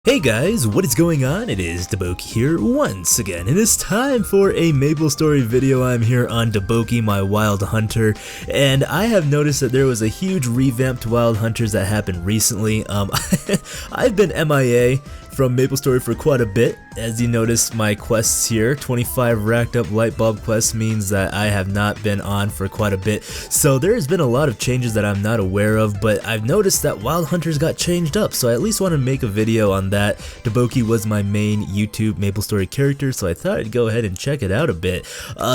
Hey guys, what is going on? It is DaBoki here once again, and it's time for a MapleStory video. I'm here on DaBoki, my wild hunter, and I have noticed that there was a huge revamp to wild hunters that happened recently. I've been MIA from MapleStory for quite a bit. As you notice, my quests here, 25 racked up light bulb quests, means that I have not been on for quite a bit. So there's been a lot of changes that I'm not aware of, but I've noticed that wild hunters got changed up, so I at least want to make a video on that. DaBoki was my main YouTube MapleStory character, so I thought I'd go ahead and check it out a bit.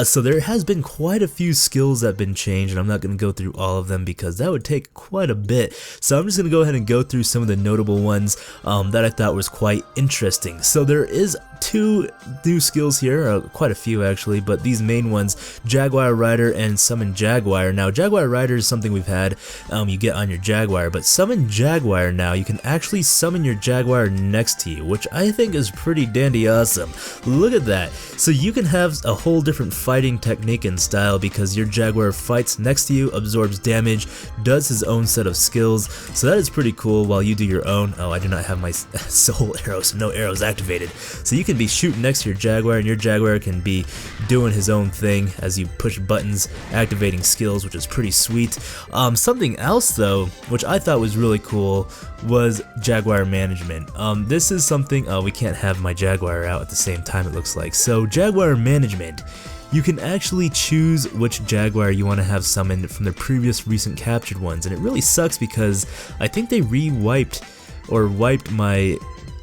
So there has been quite a few skills that have been changed, and I'm not going to go through all of them because that would take quite a bit. So I'm just going to go ahead and go through some of the notable ones that I thought was quite interesting. So there is two new skills here, quite a few actually, but these main ones, Jaguar Ryder and Summon Jaguar. Now Jaguar Ryder is something we've had, you get on your Jaguar, but Summon Jaguar now, you can actually summon your Jaguar next to you, which I think is pretty dandy awesome. Look at that. So you can have a whole different fighting technique and style because your Jaguar fights next to you, absorbs damage, does his own set of skills, so that is pretty cool while you do your own. Oh, I do not have my soul arrows, so no arrows activated. So you can be shooting next to your Jaguar, and your Jaguar can be doing his own thing as you push buttons, activating skills, which is pretty sweet. Something else though, which I thought was really cool, was Jaguar Management. This is something, we can't have my Jaguar out at the same time it looks like. So Jaguar Management, you can actually choose which Jaguar you want to have summoned from the previous recent captured ones, and it really sucks because I think they wiped my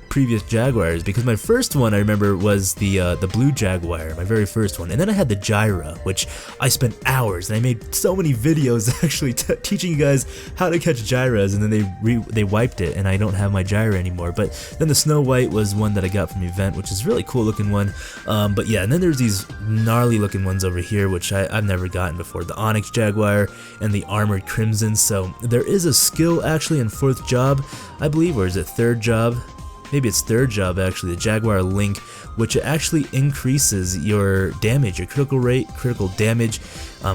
previous Jaguars, because my first one I remember was the blue Jaguar, my very first one, and then I had the Gyra, which I spent hours, and I made so many videos actually teaching you guys how to catch Gyras, and then they wiped it, and I don't have my Gyra anymore. But then the Snow White was one that I got from the event, which is a really cool looking one. But yeah, and then there's these gnarly looking ones over here, which I've never gotten before, the Onyx Jaguar and the Armored Crimson. So there is a skill actually in 4th job, I believe, or is it 3rd job? Maybe it's 3rd job actually, the Jaguar Link, which actually increases your damage, your critical rate, critical damage,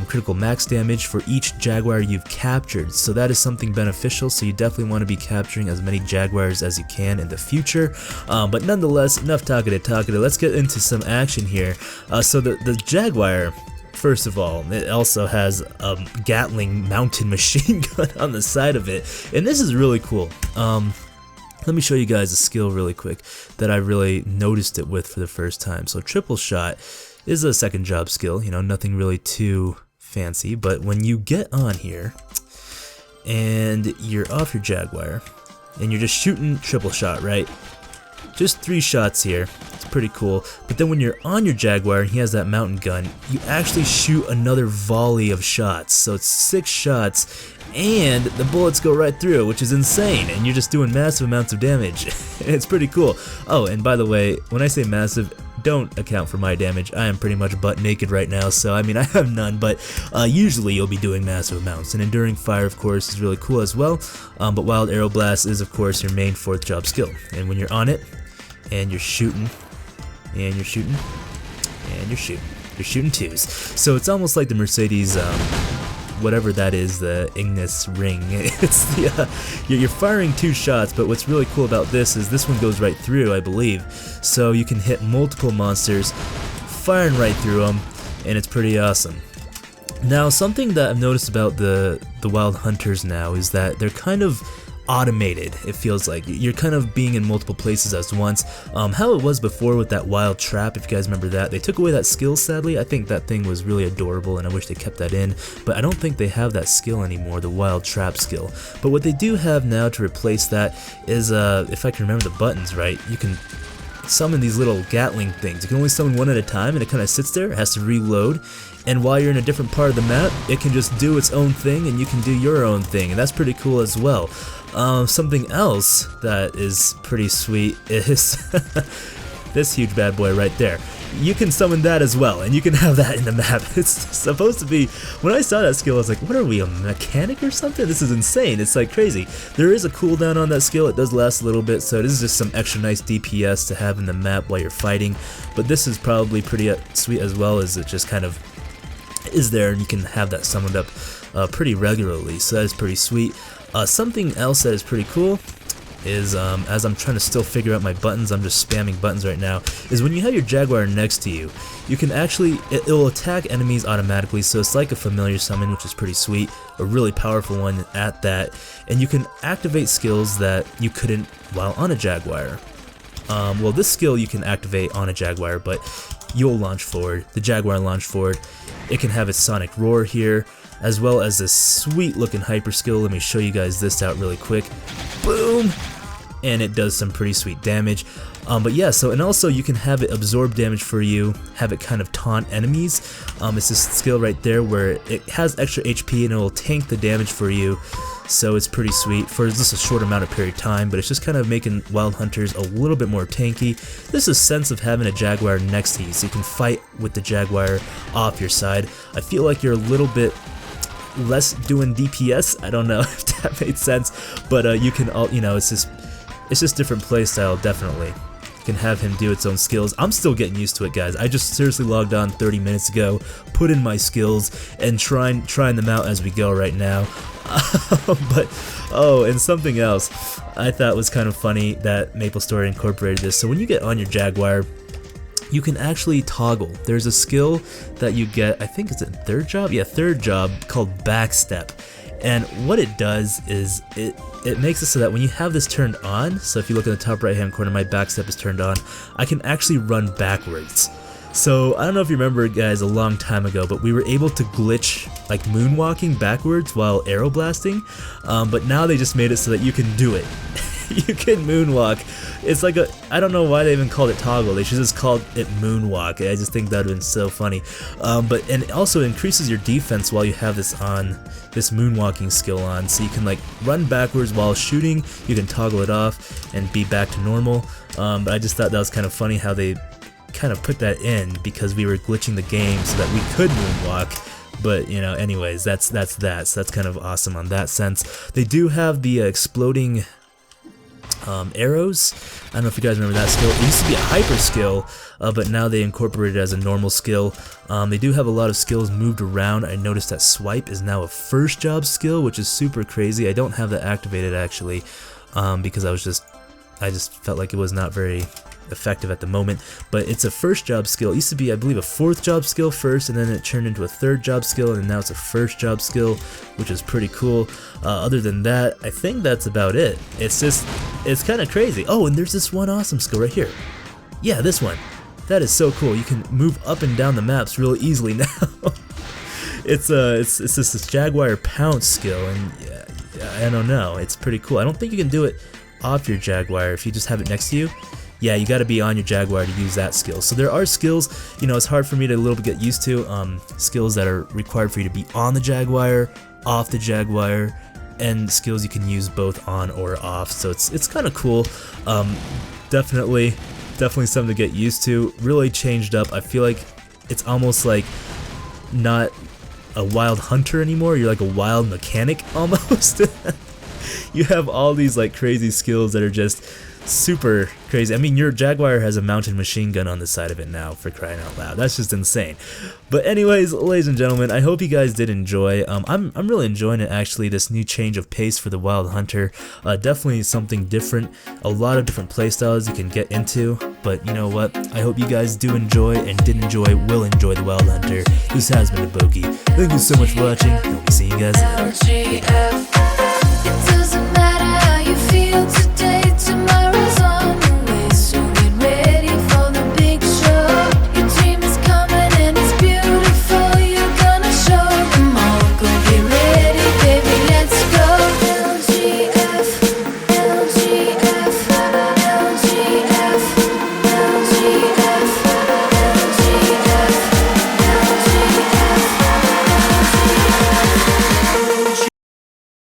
critical max damage for each Jaguar you've captured. So that is something beneficial, so you definitely want to be capturing as many Jaguars as you can in the future. But nonetheless, enough talkative, let's get into some action here. So the Jaguar, first of all, it also has a Gatling mountain machine gun on the side of it, and this is really cool. Let me show you guys a skill really quick that I really noticed it with for the first time. So triple shot is a 2nd job skill, you know, nothing really too fancy, but when you get on here and you're off your Jaguar and you're just shooting triple shot, right? Just 3 shots here, it's pretty cool, but then when you're on your Jaguar and he has that mountain gun, you actually shoot another volley of shots, so it's 6 shots, and the bullets go right through, which is insane, and you're just doing massive amounts of damage. It's pretty cool. Oh, and by the way, when I say massive, don't account for my damage. I am pretty much butt naked right now, so I mean, I have none, but usually you'll be doing massive amounts. And Enduring Fire, of course, is really cool as well, but Wild Arrow Blast is, of course, your main 4th job skill. And when you're on it, and you're shooting, and you're shooting, and you're shooting 2s. So it's almost like the Mercedes, whatever that is, the Ignis ring. It's the you're firing 2 shots, but what's really cool about this is this one goes right through, I believe. So you can hit multiple monsters, firing right through them, and it's pretty awesome. Now, something that I've noticed about the wild hunters now is that they're kind of automated. It feels like you're kind of being in multiple places at once. How it was before with that wild trap, if you guys remember that, they took away that skill sadly. I think that thing was really adorable and I wish they kept that in, but I don't think they have that skill anymore, the wild trap skill. But what they do have now to replace that is, if I can remember the buttons right, you can summon these little Gatling things. You can only summon one at a time, and it kind of sits there, it has to reload, and while you're in a different part of the map, it can just do its own thing and you can do your own thing, and that's pretty cool as well. Something else that is pretty sweet is this huge bad boy right there. You can summon that as well, and you can have that in the map. It's supposed to be, when I saw that skill I was like, what are we, a mechanic or something? This is insane, it's like crazy. There is a cooldown on that skill, it does last a little bit, so this is just some extra nice DPS to have in the map while you're fighting, but this is probably pretty sweet as well, as it just kind of is there and you can have that summoned up pretty regularly, so that is pretty sweet. Something else that is pretty cool is, as I'm trying to still figure out my buttons, I'm just spamming buttons right now, is when you have your Jaguar next to you, you can actually, it'll attack enemies automatically, so it's like a familiar summon, which is pretty sweet, a really powerful one at that, and you can activate skills that you couldn't while on a Jaguar. Well, this skill you can activate on a Jaguar, but you'll launch forward, the Jaguar launch forward. It can have its sonic roar here, as well as this sweet looking hyper skill. Let me show you guys this out really quick. Boom! And it does some pretty sweet damage. But yeah, so, and also you can have it absorb damage for you, have it kind of taunt enemies. It's this skill right there where it has extra HP and it will tank the damage for you. So it's pretty sweet for just a short amount of period of time, but it's just kind of making Wild Hunters a little bit more tanky. There's a sense of having a Jaguar next to you, so you can fight with the Jaguar off your side. I feel like you're a little bit less doing DPS. I don't know if that made sense, but you can, you know, it's just different playstyle, definitely. You can have him do its own skills. I'm still getting used to it, guys. I just seriously logged on 30 minutes ago, put in my skills, and trying them out as we go right now. But oh, and something else I thought was kind of funny that MapleStory incorporated this. So when you get on your Jaguar, you can actually toggle. There's a skill that you get, I think it's a third job? Yeah, third job, called Backstep. And what it does is it makes it so that when you have this turned on, so if you look in the top right hand corner, my Backstep is turned on, I can actually run backwards. So I don't know if you remember, guys, a long time ago, but we were able to glitch like moonwalking backwards while arrow blasting, but now they just made it so that you can do it. You can moonwalk. It's like a, I don't know why they even called it toggle. They should just called it moonwalk. I just think that would have been so funny. But and it also increases your defense while you have this on, this moonwalking skill on, so you can like run backwards while shooting. You can toggle it off and be back to normal. But I just thought that was kind of funny how they kind of put that in because we were glitching the game so that we could moonwalk. But you know, anyways, that's that. So that's kind of awesome on that sense. They do have the exploding arrows. I don't know if you guys remember that skill. It used to be a hyper skill, but now they incorporate it as a normal skill. They do have a lot of skills moved around. I noticed that swipe is now a first job skill, which is super crazy. I don't have that activated actually, because I just felt like it was not very effective at the moment, but it's a first job skill. It used to be, I believe, a fourth job skill first, and then it turned into a third job skill, and now it's a first job skill, which is pretty cool. Other than that, I think that's about it. It's kind of crazy. Oh, and there's this one awesome skill right here. Yeah, this one. That is so cool. You can move up and down the maps real easily now. It's just this Jaguar pounce skill, and I don't know. It's pretty cool. I don't think you can do it off your Jaguar if you just have it next to you. Yeah, you got to be on your Jaguar to use that skill. So there are skills, you know, it's hard for me to a little bit get used to, skills that are required for you to be on the Jaguar, off the Jaguar, and skills you can use both on or off. So it's kind of cool. Definitely something to get used to. Really changed up. I feel like it's almost like not a wild hunter anymore. You're like a wild mechanic almost. You have all these like crazy skills that are just super crazy. I mean, your Jaguar has a mounted machine gun on the side of it now, for crying out loud. That's just insane. But anyways, ladies and gentlemen, I hope you guys did enjoy. I'm really enjoying it actually, this new change of pace for the Wild Hunter. Definitely something different. A lot of different playstyles you can get into. But you know what? I hope you guys do enjoy, and did enjoy, will enjoy the Wild Hunter. This has been DaBoki. Thank you so much for watching, and we'll see you guys later. It doesn't matter how you feel today, tomorrow.